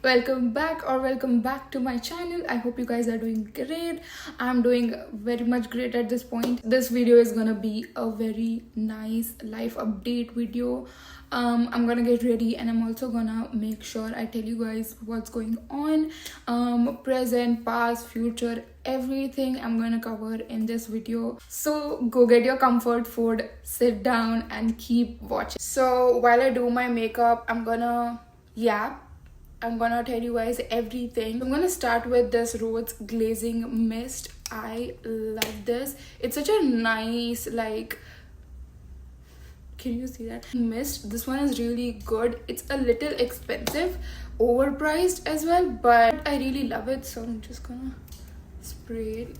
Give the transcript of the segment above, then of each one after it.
welcome back to my channel. I hope you guys are doing great. I'm doing very much great at this point. This video is gonna be a very nice life update video. I'm gonna get ready and I'm also gonna make sure I tell you guys what's going on, present, past, future, everything I'm gonna cover in this video. So go get your comfort food, sit down and keep watching. So while I do my makeup, I'm gonna tell you guys everything. I'm gonna start with this Rose glazing mist. I love this. It's such a nice, like, can you see that mist? This one is really good. It's a little expensive, overpriced as well, but I really love it, so I'm just gonna spray it.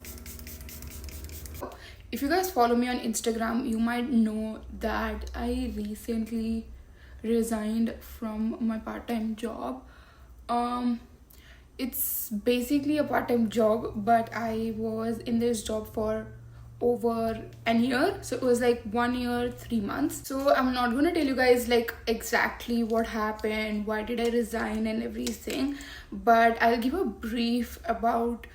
If you guys follow me on Instagram, you might know that I recently resigned from my part-time job. It's basically a part-time job, but I was in this job for over an year, so it was like 1 year 3 months. So I'm not gonna tell you guys like exactly what happened, why did I resign and everything, but I'll give a brief about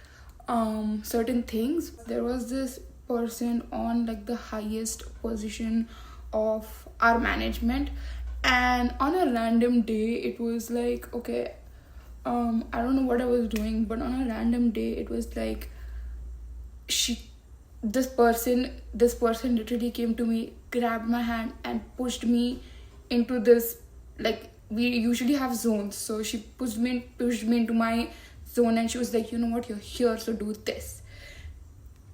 certain things. There was this person on like the highest position of our management, and on a random day it was like, okay, I don't know what I was doing, but on a random day it was like this person literally came to me, grabbed my hand and pushed me into this, like, we usually have zones, so she pushed me into my zone and she was like, you know what, you're here, so do this.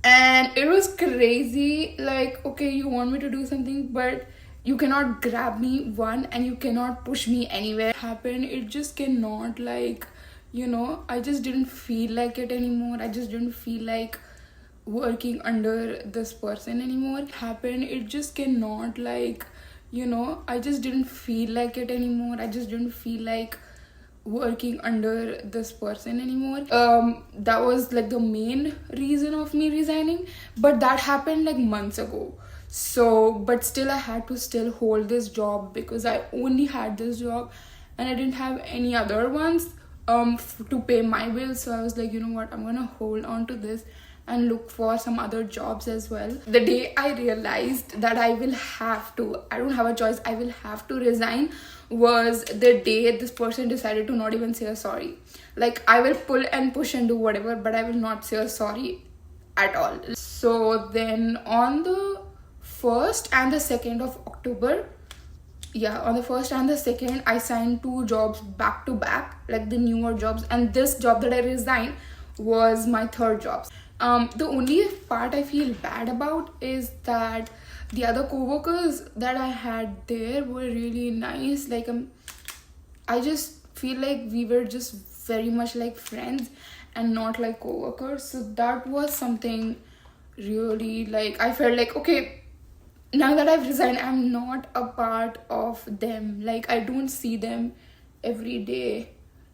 And it was crazy, like, okay, you want me to do something, but you cannot grab me, one, and you cannot push me anywhere. It just cannot, like, you know, I just didn't feel like it anymore. I just didn't feel like working under this person anymore. It just cannot, like, you know, I just didn't feel like it anymore. I just didn't feel like working under this person anymore. That was like the main reason of me resigning, but that happened like months ago. So, but still I had to still hold this job because I only had this job and I didn't have any other ones to pay my bills. So I was like, you know what, I'm gonna hold on to this and look for some other jobs as well. The day I realized that I don't have a choice, I will have to resign, was the day this person decided to not even say a sorry. Like, I will pull and push and do whatever, but I will not say a sorry at all. So then on the 1st and the 2nd of October, on the 1st and the 2nd, I signed 2 jobs back to back, like the newer jobs, and this job that I resigned was my 3rd job. The only part I feel bad about is that the other co-workers that I had there were really nice. Like, I just feel like we were just very much like friends and not like co-workers. So that was something really, like, I felt like, okay, now that I've resigned, I'm not a part of them. Like, I don't see them every day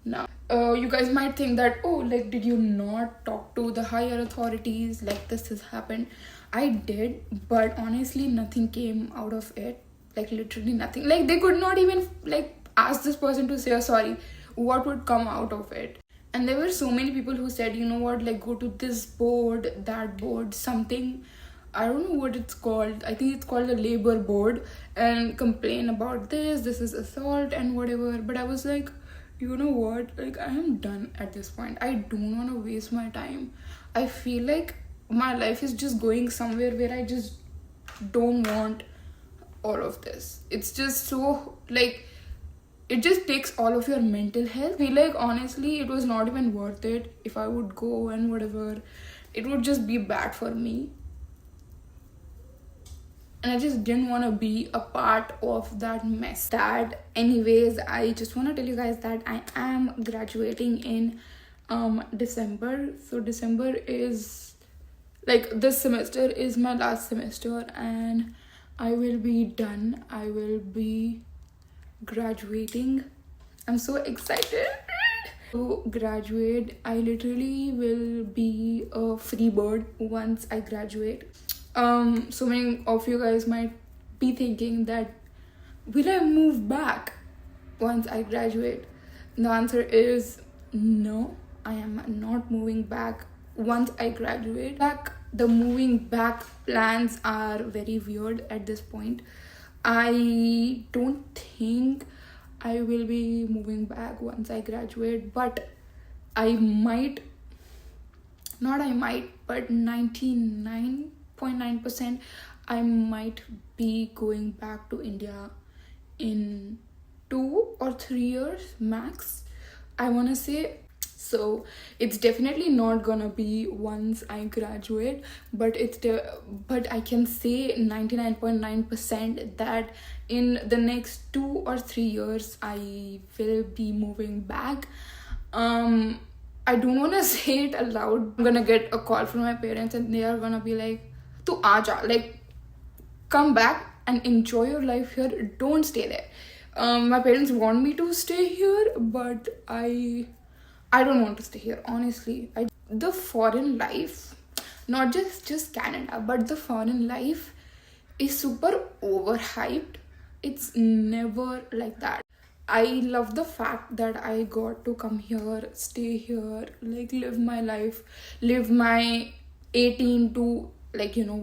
now. You guys might think that, oh, like, did you not talk to the higher authorities? Like, this has happened. I did, but honestly, nothing came out of it. Like, literally nothing. Like, they could not even, like, ask this person to say a sorry. What would come out of it? And there were so many people who said, you know what, like, go to this board, that board, something, I don't know what it's called. I think it's called the labor board, and complain about this is assault and whatever. But I was like, you know what, like, I am done at this point. I don't want to waste my time. I feel like my life is just going somewhere where I just don't want all of this. It's just so, like, it just takes all of your mental health. I feel like, honestly, it was not even worth it. If I would go and whatever, it would just be bad for me. And I just didn't want to be a part of that mess. Anyways, I just want to tell you guys that I am graduating in December. So December is, like, this semester is my last semester and I will be done. I will be graduating. I'm so excited to graduate. I literally will be a free bird once I graduate. So many of you guys might be thinking that, will I move back once I graduate? The answer is no. I am not moving back once I graduate. The moving back plans are very weird at this point. I don't think I will be moving back once I graduate, but I might, not I might, but 99.9% I might be going back to India in 2 or 3 years max, I want to say. So it's definitely not gonna be once I graduate, but but I can say 99.9% that in the next 2 or 3 years I will be moving back. I don't want to say it aloud. I'm gonna get a call from my parents and they are gonna be like, "Tu aaja, like come back and enjoy your life here. Don't stay there." My parents want me to stay here, but I don't want to stay here, honestly. The foreign life, not just Canada, but the foreign life is super overhyped. It's never like that. I love the fact that I got to come here, stay here, like live my life, live my 18 to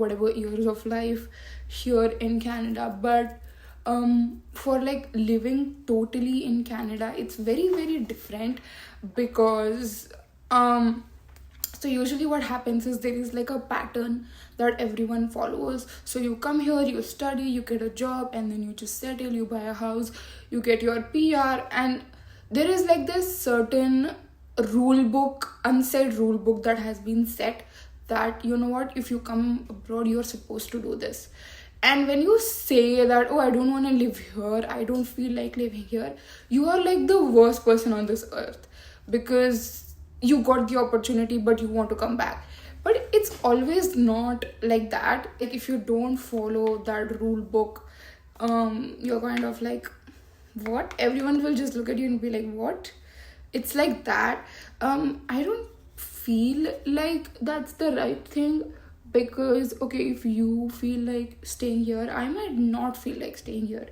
whatever years of life here in Canada. But for like living totally in Canada, it's very, very different because so usually what happens is there is like a pattern that everyone follows. So you come here, you study, you get a job, and then you just settle, you buy a house, you get your PR, and there is like this certain rule book, unsaid rule book that has been set that, you know what, if you come abroad, you're supposed to do this. And when you say that, oh, I don't want to live here, I don't feel like living here, you are like the worst person on this earth, because you got the opportunity but you want to come back. But it's always not like that. Like if you don't follow that rule book, you're kind of like, what? Everyone will just look at you and be like, what? It's like that. I don't feel like that's the right thing, because okay, if you feel like staying here, I might not feel like staying here,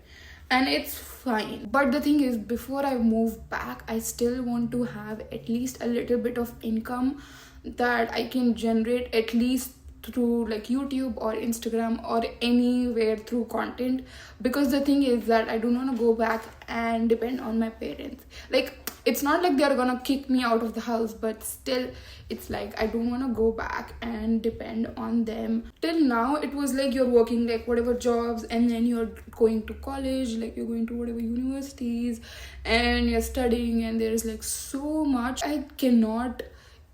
and it's fine. But the thing is, before I move back, I still want to have at least a little bit of income that I can generate, at least through like YouTube or Instagram or anywhere through content. Because the thing is that I don't want to go back and depend on my parents. Like, it's not like they're gonna kick me out of the house, but still, it's like I don't want to go back and depend on them. Till now, it was like you're working like whatever jobs, and then you're going to college, like you're going to whatever universities, and you're studying, and there's like so much. I cannot,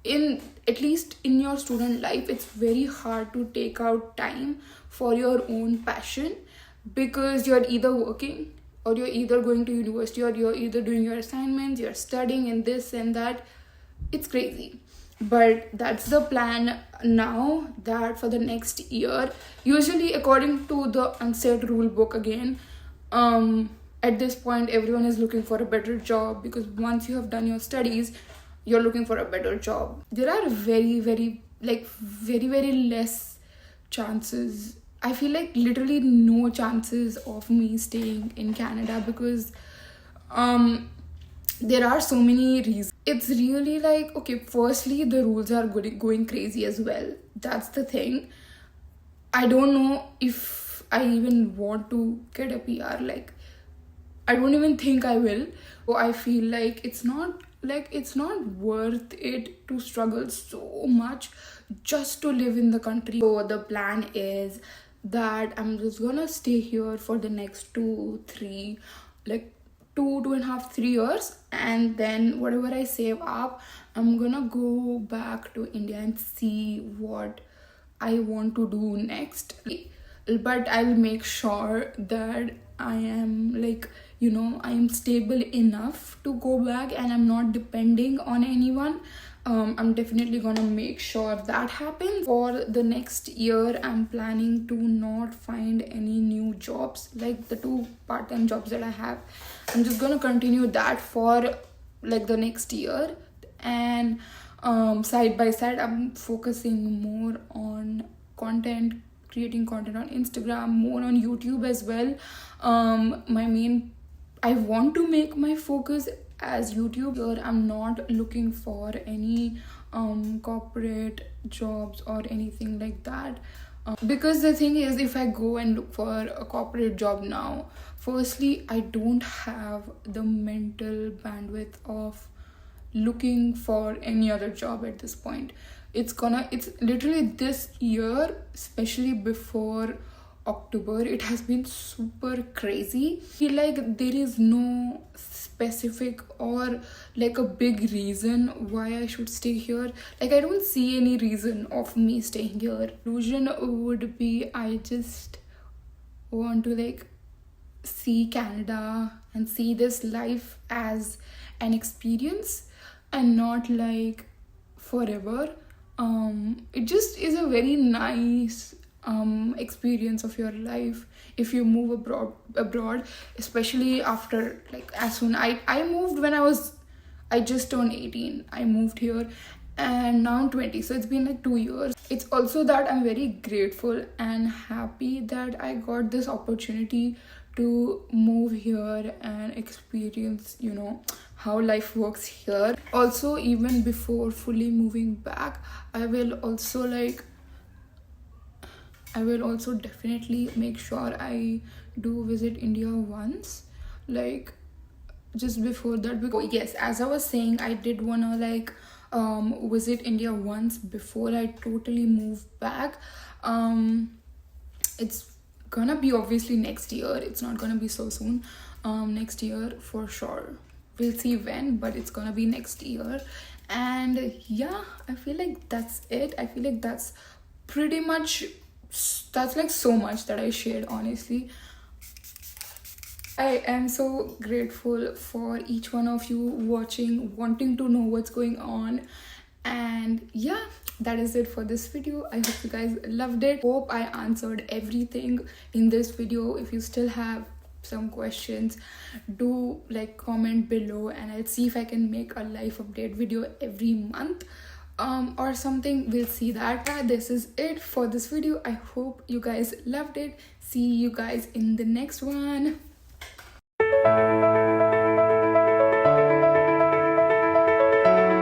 at least in your student life, it's very hard to take out time for your own passion, because you're either working, or you're either going to university, or you're either doing your assignments, you're studying, and this and that. It's crazy. But that's the plan now, that for the next year, usually according to the unsaid rule book again, at this point everyone is looking for a better job, because once you have done your studies, you're looking for a better job. There are very, very less chances. I feel like literally no chances of me staying in Canada, because there are so many reasons. It's really like, okay, firstly, the rules are going crazy as well. That's the thing. I don't know if I even want to get a PR. Like, I don't even think I will. So I feel like it's not worth it to struggle so much just to live in the country. So the plan is that I'm just gonna stay here for the next 2.5, 3 years, and then whatever I save up, I'm gonna go back to India and see what I want to do next. But I'll make sure that I am I am stable enough to go back, and I'm not depending on anyone. I'm definitely gonna make sure that happens. For the next year, I'm planning to not find any new jobs, like the 2 part-time jobs that I have. I'm just gonna continue that for like the next year, and side by side, I'm focusing more on content, creating content on Instagram, more on YouTube as well. I want to make my focus as YouTuber. I'm not looking for any corporate jobs or anything like that. Because the thing is, if I go and look for a corporate job now, firstly, I don't have the mental bandwidth of looking for any other job at this point. It's literally this year, especially before October, it has been super crazy. I feel like there is no specific or like a big reason why I should stay here. Like, I don't see any reason of me staying here. Conclusion would be, I just want to like see Canada and see this life as an experience and not like forever. It just is a very nice experience of your life if you move abroad, especially after like as soon I moved when I just turned 18. I moved here and now I'm 20, so it's been like 2 years. It's also that I'm very grateful and happy that I got this opportunity to move here and experience, you know, how life works here. Also, even before fully moving back, I will also definitely make sure I do visit India once, like just before that. Because yes, as I was saying, I did wanna like visit India once before I totally move back. It's gonna be obviously next year. It's not gonna be so soon. Next year for sure. We'll see when, but it's gonna be next year. And yeah, I feel like that's it. I feel like that's pretty much, that's like so much that I shared, honestly. I am so grateful for each one of you watching, wanting to know what's going on. And yeah, that is it for this video. I hope you guys loved it. Hope I answered everything in this video. If you still have some questions, do like comment below and I'll see if I can make a life update video every month or something. We'll see that. This is it for this video. I hope you guys loved it. See you guys in the next one.